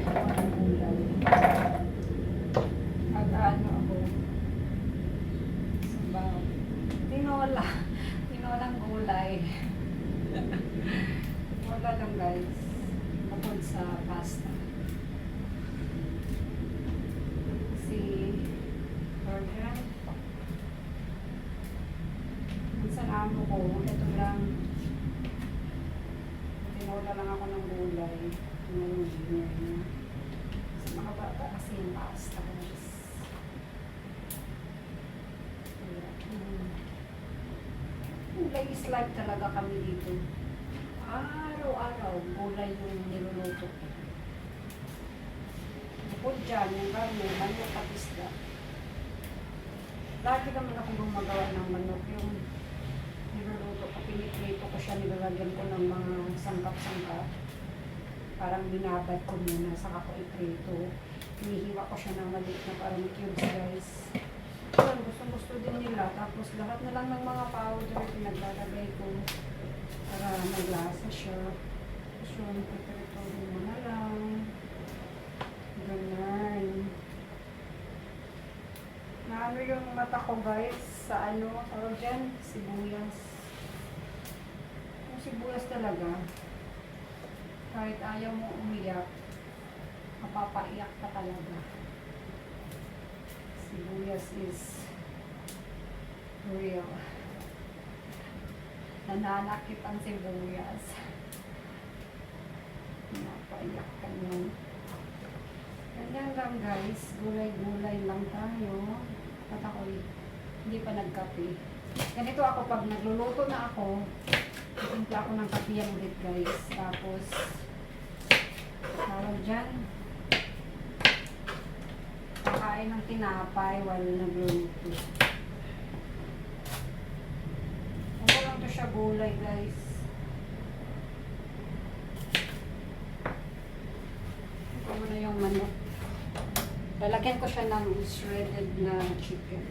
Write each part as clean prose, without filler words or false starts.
Ang gulay. At ano ako, sabaw. Tinola. Tinolang gulay. Wala lang guys. Bukod sa pasta. Si order. Minsan amo ko, ito lang. Tinola lang ako ng gulay. Ngayon, dinner niya. Sa mga bata kasi yung pasta guys. Gulay is life talaga kami dito. Araw-araw, gulay yung niluluto ko. Bukod dyan, yung karne, manok at isda. Lagi naman ako gumagawa ng manok. Yung niluluto ko, piniprito ko siya, nilalagyan ko ng mga sangkap-sangkap. Parang binabad ko muna, saka ko iprito. Hinihiwa ko siya ng maliit na parang cubes guys. Yun, gusto din nila. Tapos lahat na lang ng mga powder, pinaglalagay ko para maglasa siya. Tapos yun, iprito mo na lang. Ganyan. Naano yung mata ko guys, sa ano, tawag dyan, sibuyas. Yung sibuyas talaga, kahit ayaw mo umiyak, mapapaiyak ka talaga. Sibuyas is real. Nananakit ang sibuyas. Mapaiyak ka nun. Ganyan lang guys, gulay-gulay lang tayo. At ako hindi pa nagkape. Ganito ako pag nagluluto na ako, timpla ako ng kape yan ulit guys. Tapos, tawag dyan, kakain ng tinapay while nagluluto. Ano lang to siya gulay guys. Ito muna yung manok. Lalagyan ko siya ng shredded na chicken.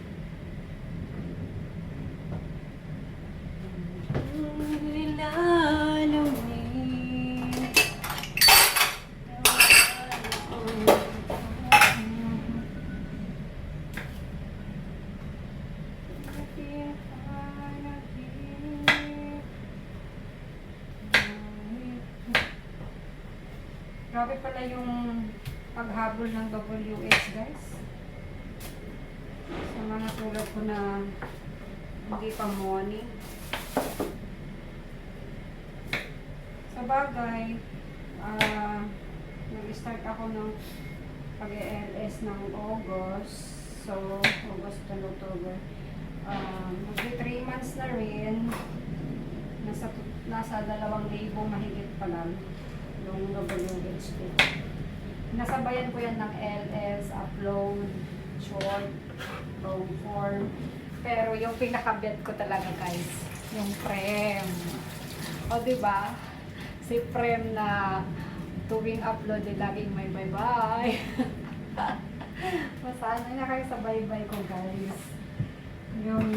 Grabe pala yung paghabol ng WH guys. Sa mga tulad ko na hindi pa morning. Sa bagay, nag-start ako ng pag-ELS ng August. So, August to October. Magdi 3 months na rin. Nasa 2,000 mahigit pa lang yung WH ko. Nasabayan ko yan ng LS, upload, short, long form. Pero yung pinakabet ko talaga guys, yung Prem. O diba? Si Prem na tuwing upload din laging may bye-bye. Masanay na kayo sa bye-bye ko guys. Yung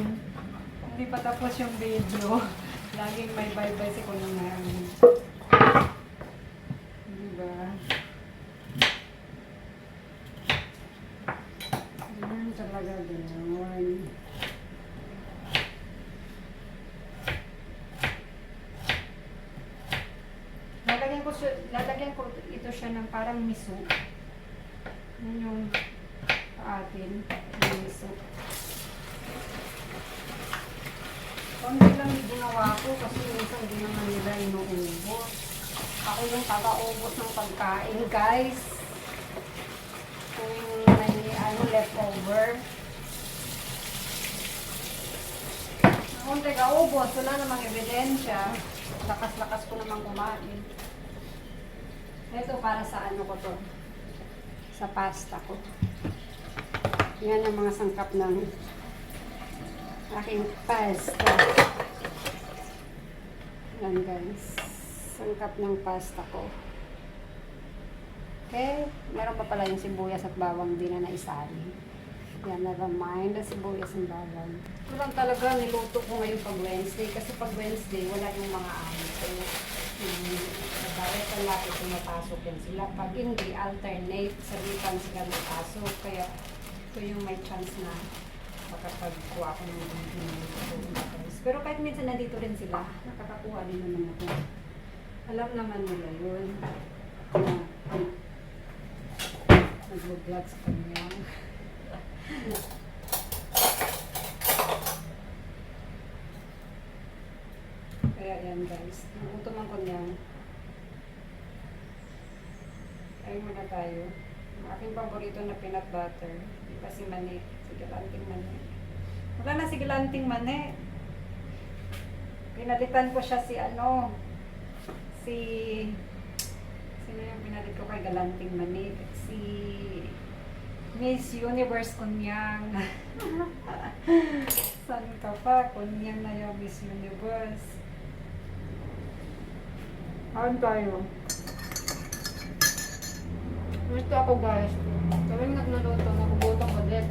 hindi pa tapos yung video, laging may bye-bye si Kuya Mary. Diba? Ganyan talaga gano'n. Lalagyan ko ito siya ng parang miso. Yun yung atin, yung miso. Konti lang yung ginawa ko kasi minsan hindi naman nila inuubos. Ako yung taga-ubos ng pagkain guys. Kung may leftover. Kung taga-ubos, wala namang ebidensya. Lakas-lakas ko namang kumain. Ito para sa ano ko to. Sa pasta ko. Yan ang mga sangkap ng aking pasta. Yan guys. Sangkap ng pasta ko. Okay. Meron pa pala yung sibuyas at bawang din na naisali. Yan, never mind. The sibuyas and bawang. Ito lang talaga niluto ko ngayon pag Wednesday. Kasi pag Wednesday, wala yung mga amo. So, nagbayad lagi pumapasok yan sila. Pag hindi, alternate, sabitan sila ng pasok. Kaya ito yung may chance na makapagkuha ko ng video. Pero kahit minsan nandito rin sila, nakakakuha din naman ako. Alam naman nila yun. Nag-vlog sa kanya. Kaya yan guys. Nagutom ang kunyang. Ayun muna tayo. Ang aking paborito na peanut butter. Di ba si Mani? Sigalanting Mani. Wala na sigalanting Mani. Pinalitan ko siya si ano. Sino yung pinalit ko kay Galanting Mani? Si Miss Universe Kunyang. Saan ka pa? Kunyang na yung Miss Universe. Ayan tayo. Ito ako guys. Tuwing nagluluto, nagugutom ulit.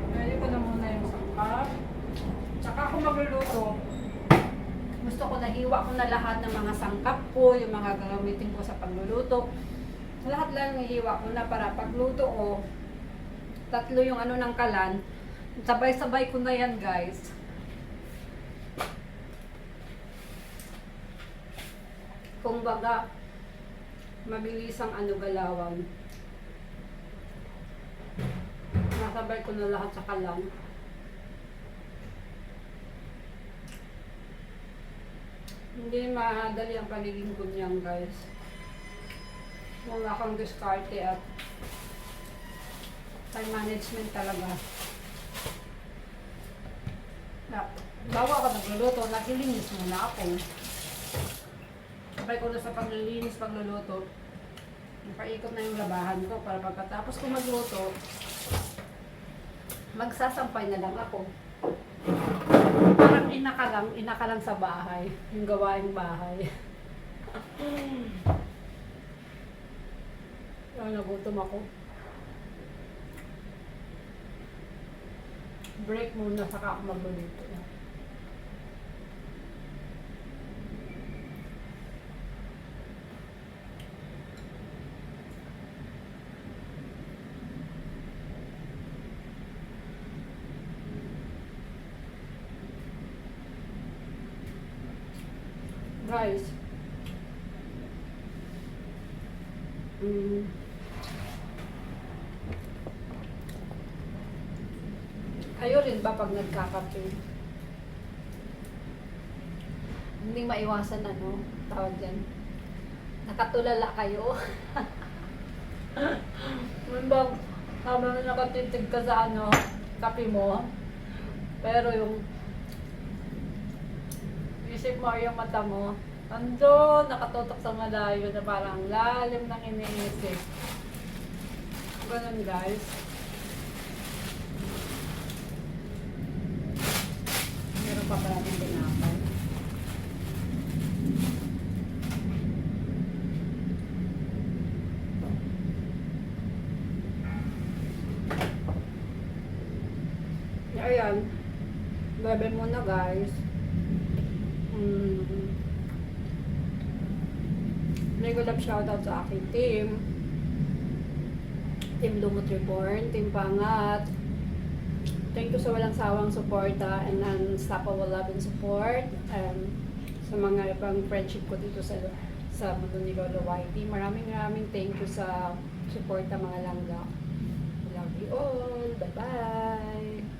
Pwede ko na muna yung sangkap. Tsaka ako magluluto. Gusto ko nahiwa ko na lahat ng mga sangkap ko, yung mga gagamitin ko sa pagluluto. Lahat lang nahiwa ko na para pagluto ko. Tatlo yung ano ng kalan. Sabay-sabay ko na yan guys. Kung baga, mabilis ang ano galawan. Nasabay ko na lahat sa kalan. Hindi madali ang pagiging kunyang guys. Wala kang diskarte at time management talaga. Bago ako nagluluto, naglilinis muna ako. Sabay ko na sa paglilinis, pagluluto. Paikot na yung labahan ko para pagkatapos ko magluto, magsasampay na lang ako. Parang inaka lang sa bahay, yung gawaing bahay. Nagutom ako. Break muna, saka ako magluluto. Guys, kayo rin ba pag nagkakape? Hindi maiwasan ano, tawag dyan. Nakatulala kayo. Habang nakatitig ka sa ano, kape mo. Pero yung isip mo, yung mata mo, andun, nakatutok sa malayo na parang lalim ng iniisip. Ganun guys. Meron pa pala ng tinapay. Ayan. Bebe muna guys. Mega love shoutout sa aking team. Team Lumot Reborn, Team Pangat. Thank you sa walang sawang suporta and unstoppable love and support. Sa mga ibang friendship ko dito sa mundo ni Lolo YT. Maraming thank you sa suporta mga langga. Love you all. Bye-bye.